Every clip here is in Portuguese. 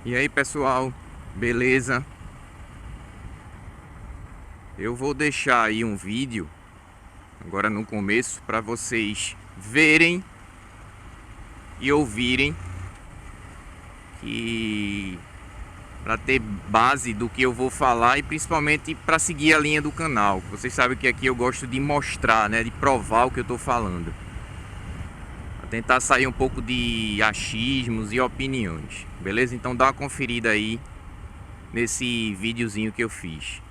E aí pessoal, beleza? Eu vou deixar aí um vídeo agora no começo para vocês verem e ouvirem, que para ter base do que eu vou falar e principalmente para seguir a linha do canal. Vocês sabem que aqui eu gosto de mostrar, né, de provar o que eu estou falando. Pra tentar sair um pouco de achismos e opiniões. Beleza? Então dá uma conferida aí nesse videozinho que eu fiz.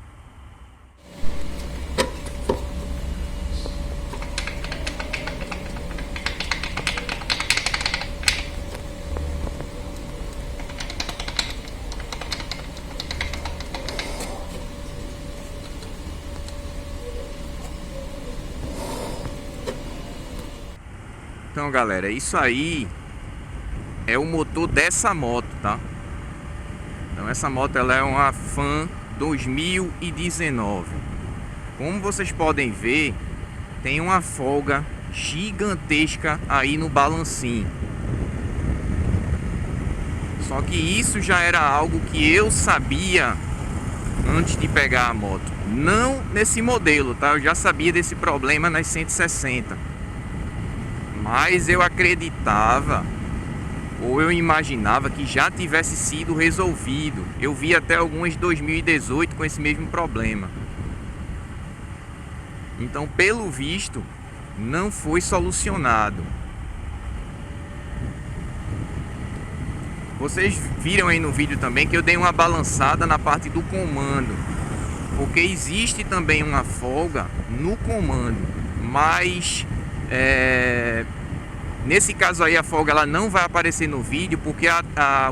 Então galera, isso aí é o motor dessa moto, tá? Então essa moto ela é uma Fan 2019. Como vocês podem ver, tem uma folga gigantesca aí no balancinho. Só que isso já era algo que eu sabia antes de pegar a moto. Não nesse modelo, tá? Eu já sabia desse problema nas 160. Mas eu acreditava, ou eu imaginava que já tivesse sido resolvido. Eu vi até algumas 2018 com esse mesmo problema. Então, pelo visto, não foi solucionado. Vocês viram aí no vídeo também que eu dei uma balançada na parte do comando, porque existe também uma folga no comando, mas nesse caso aí a folga ela não vai aparecer no vídeo, porque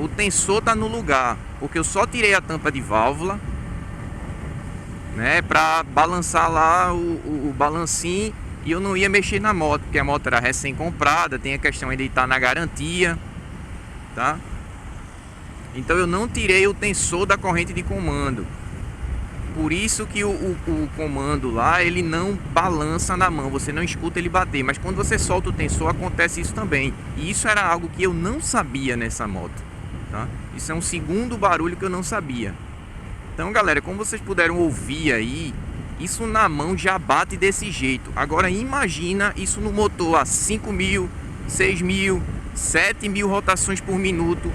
o tensor tá no lugar, porque eu só tirei a tampa de válvula, né, para balançar lá o balancinho, e eu não ia mexer na moto, porque a moto era recém comprada, tem a questão ainda de estar na garantia, tá? Então eu não tirei o tensor da corrente de comando. Por isso que o comando lá, ele não balança na mão, você não escuta ele bater. Mas quando você solta o tensor, acontece isso também. E isso era algo que eu não sabia nessa moto, tá? Isso é um segundo barulho que eu não sabia. Então galera, como vocês puderam ouvir aí, isso na mão já bate desse jeito. Agora imagina isso no motor a 5.000, 6.000, 7.000 rotações por minuto.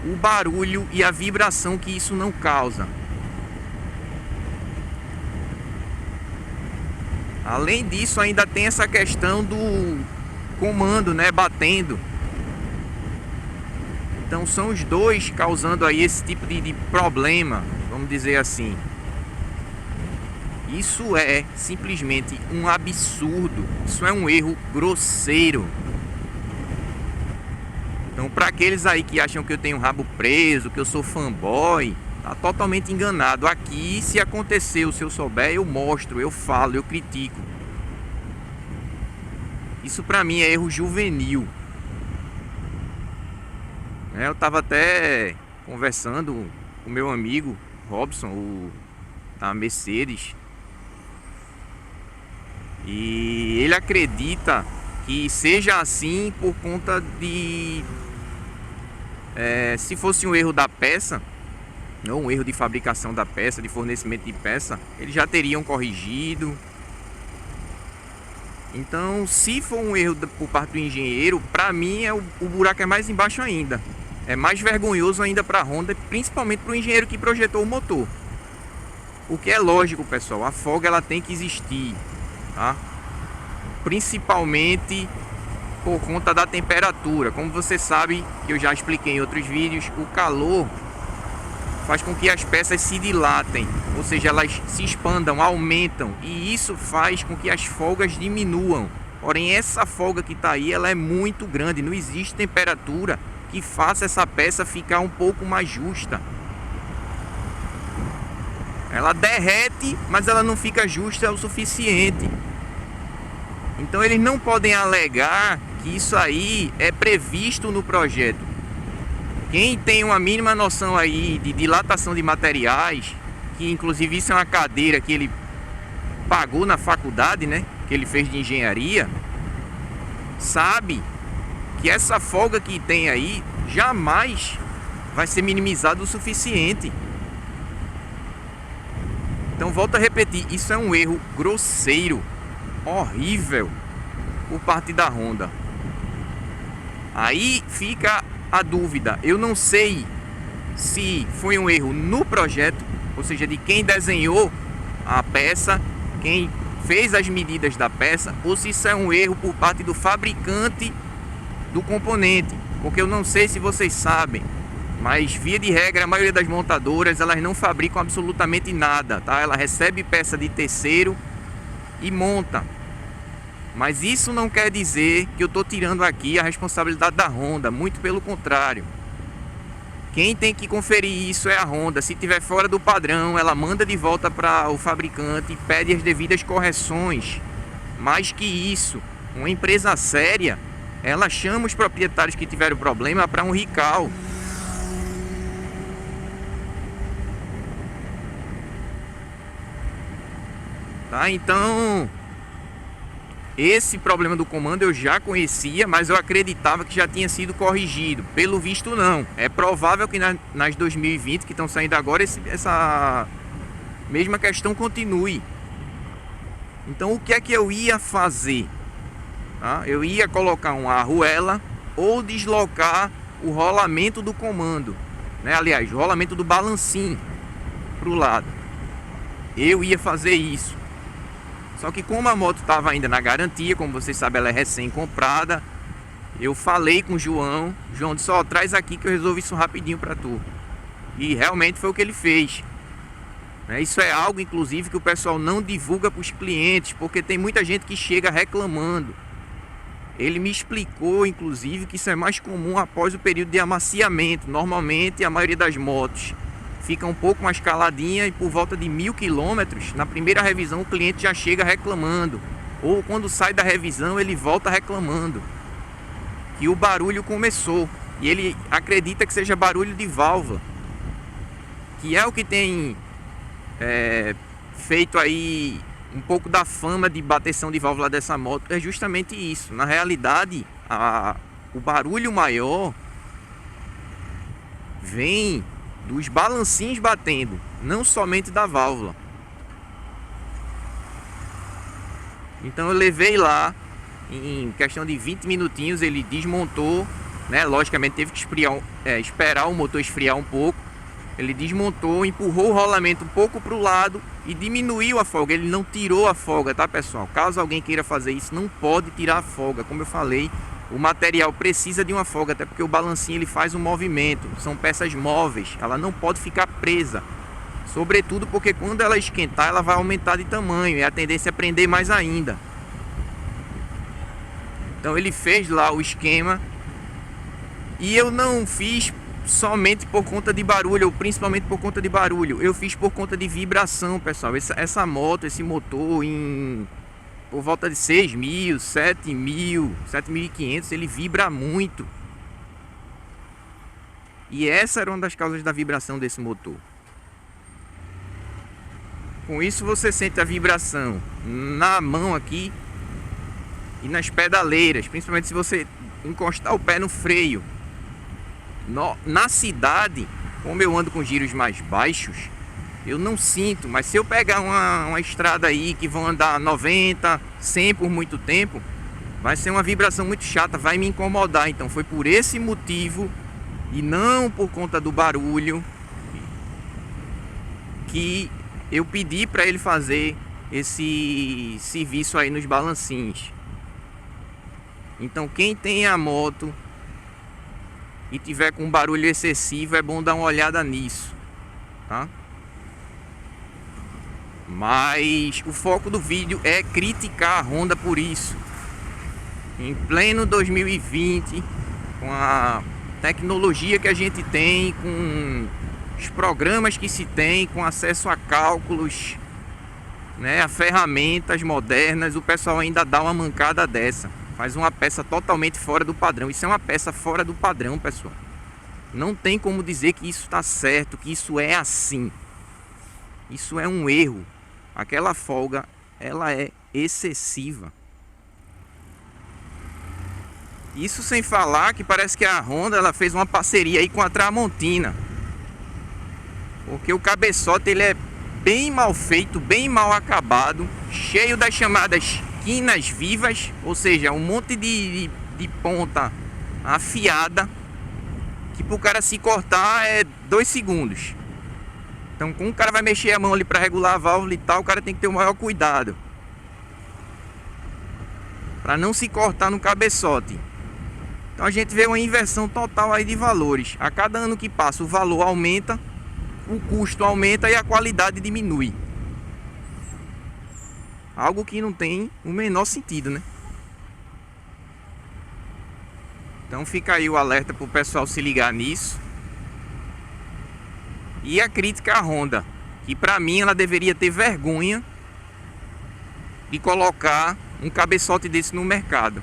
O barulho e a vibração que isso não causa. Além disso, ainda tem essa questão do comando, né, batendo. Então são os dois causando aí esse tipo de problema, vamos dizer assim. Isso é simplesmente um absurdo. Isso é um erro grosseiro. Então, para aqueles aí que acham que eu tenho rabo preso, que eu sou fanboy, tá totalmente enganado. Aqui, se aconteceu, se eu souber, eu mostro, eu falo, eu critico. Isso pra mim é erro juvenil. Eu tava até conversando com o meu amigo Robson, da Mercedes, e ele acredita que seja assim por conta de se fosse um erro da peça, ou um erro de fabricação da peça, de fornecimento de peça, eles já teriam corrigido. Então, se for um erro por parte do engenheiro, para mim o buraco é mais embaixo ainda. É mais vergonhoso ainda para a Honda, principalmente para o engenheiro que projetou o motor. O que é lógico, pessoal, a folga ela tem que existir, tá? Principalmente por conta da temperatura. Como você sabe, que eu já expliquei em outros vídeos, o calor faz com que as peças se dilatem, ou seja, elas se expandam, aumentam, e isso faz com que as folgas diminuam. Porém, essa folga que está aí, ela é muito grande, não existe temperatura que faça essa peça ficar um pouco mais justa. Ela derrete, mas ela não fica justa o suficiente. Então eles não podem alegar que isso aí é previsto no projeto. Quem tem uma mínima noção aí de dilatação de materiais, que inclusive isso é uma cadeira que ele pagou na faculdade, né, que ele fez de engenharia, sabe que essa folga que tem aí jamais vai ser minimizado o suficiente. Então volto a repetir, isso é um erro grosseiro, horrível por parte da Honda. Aí fica a dúvida, eu não sei se foi um erro no projeto, ou seja, de quem desenhou a peça, quem fez as medidas da peça, ou se isso é um erro por parte do fabricante do componente, porque eu não sei se vocês sabem, mas via de regra a maioria das montadoras elas não fabricam absolutamente nada, tá? Ela recebe peça de terceiro e monta. Mas isso não quer dizer que eu estou tirando aqui a responsabilidade da Honda, muito pelo contrário. Quem tem que conferir isso é a Honda. Se tiver fora do padrão, ela manda de volta para o fabricante e pede as devidas correções. Mais que isso, uma empresa séria, ela chama os proprietários que tiveram problema para um recall. Tá? Então, esse problema do comando eu já conhecia, mas eu acreditava que já tinha sido corrigido. Pelo visto não. É provável que nas 2020 que estão saindo agora essa mesma questão continue. Então o que é que eu ia fazer? Tá? Eu ia colocar uma arruela ou deslocar o rolamento do comando, né? Aliás, o rolamento do balancim para o lado. Eu ia fazer isso. Só que como a moto estava ainda na garantia, como vocês sabem, ela é recém-comprada, eu falei com o João. João disse, ó, traz aqui que eu resolvo isso rapidinho para tu. E realmente foi o que ele fez. Isso é algo, inclusive, que o pessoal não divulga para os clientes, porque tem muita gente que chega reclamando. Ele me explicou, inclusive, que isso é mais comum após o período de amaciamento. Normalmente, a maioria das motos fica um pouco mais caladinha e por volta de 1000 quilômetros, na primeira revisão o cliente já chega reclamando, ou quando sai da revisão ele volta reclamando que o barulho começou, e ele acredita que seja barulho de válvula, que é o que tem feito aí um pouco da fama de bateção de válvula dessa moto. É justamente isso. Na realidade, o barulho maior vem dos balancinhos batendo, não somente da válvula. Então eu levei lá, em questão de 20 minutinhos ele desmontou, né? Logicamente teve que esperar o motor esfriar um pouco. Ele desmontou, empurrou o rolamento um pouco para o lado e diminuiu a folga. Ele não tirou a folga, tá, pessoal? Caso alguém queira fazer isso, não pode tirar a folga. Como eu falei, o material precisa de uma folga, até porque o balancinho ele faz um movimento. São peças móveis, ela não pode ficar presa. Sobretudo porque quando ela esquentar, ela vai aumentar de tamanho e a tendência é prender mais ainda. Então ele fez lá o esquema. E eu não fiz somente por conta de barulho, ou principalmente por conta de barulho. Eu fiz por conta de vibração, pessoal. Essa moto, esse motor por volta de 6.000, 7.000, 7.500, ele vibra muito. E essa era uma das causas da vibração desse motor. Com isso você sente a vibração na mão aqui e nas pedaleiras, principalmente se você encostar o pé no freio. Na cidade, como eu ando com giros mais baixos, eu não sinto, mas se eu pegar uma estrada aí que vão andar 90, 100 por muito tempo, vai ser uma vibração muito chata, vai me incomodar. Então foi por esse motivo e não por conta do barulho que eu pedi para ele fazer esse serviço aí nos balancinhos. Então quem tem a moto e tiver com barulho excessivo, é bom dar uma olhada nisso, tá? Mas o foco do vídeo é criticar a Honda por isso. Em pleno 2020, com a tecnologia que a gente tem, com os programas que se tem, com acesso a cálculos, né, a ferramentas modernas, o pessoal ainda dá uma mancada dessa. Faz uma peça totalmente fora do padrão. Isso é uma peça fora do padrão, pessoal. Não tem como dizer que isso está certo, que isso é assim. Isso é um erro. Aquela folga, ela é excessiva. Isso sem falar que parece que a Honda ela fez uma parceria aí com a Tramontina. Porque o cabeçote ele é bem mal feito, bem mal acabado, cheio das chamadas quinas vivas, ou seja, um monte de ponta afiada que pro cara se cortar é 2 segundos. Então, como o cara vai mexer a mão ali para regular a válvula e tal, o cara tem que ter o maior cuidado para não se cortar no cabeçote. Então a gente vê uma inversão total aí de valores. A cada ano que passa o valor aumenta, o custo aumenta e a qualidade diminui. Algo que não tem o menor sentido, né? Então fica aí o alerta para o pessoal se ligar nisso. E a crítica à Honda, que para mim ela deveria ter vergonha de colocar um cabeçote desse no mercado.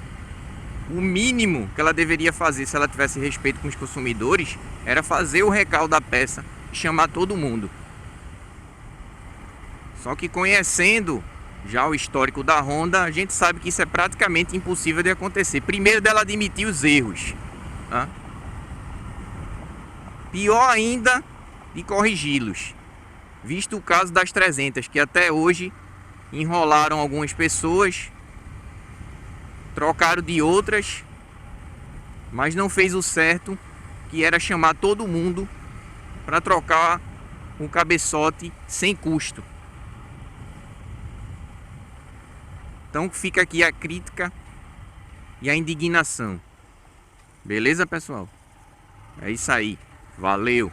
O mínimo que ela deveria fazer, se ela tivesse respeito com os consumidores, era fazer o recall da peça e chamar todo mundo. Só que conhecendo já o histórico da Honda, a gente sabe que isso é praticamente impossível de acontecer. Primeiro dela admitir os erros, tá? Pior ainda de corrigi-los. Visto o caso das 300, que até hoje enrolaram algumas pessoas, trocaram de outras, mas não fez o certo, que era chamar todo mundo para trocar um cabeçote sem custo. Então fica aqui a crítica e a indignação. Beleza, pessoal? É isso aí. Valeu!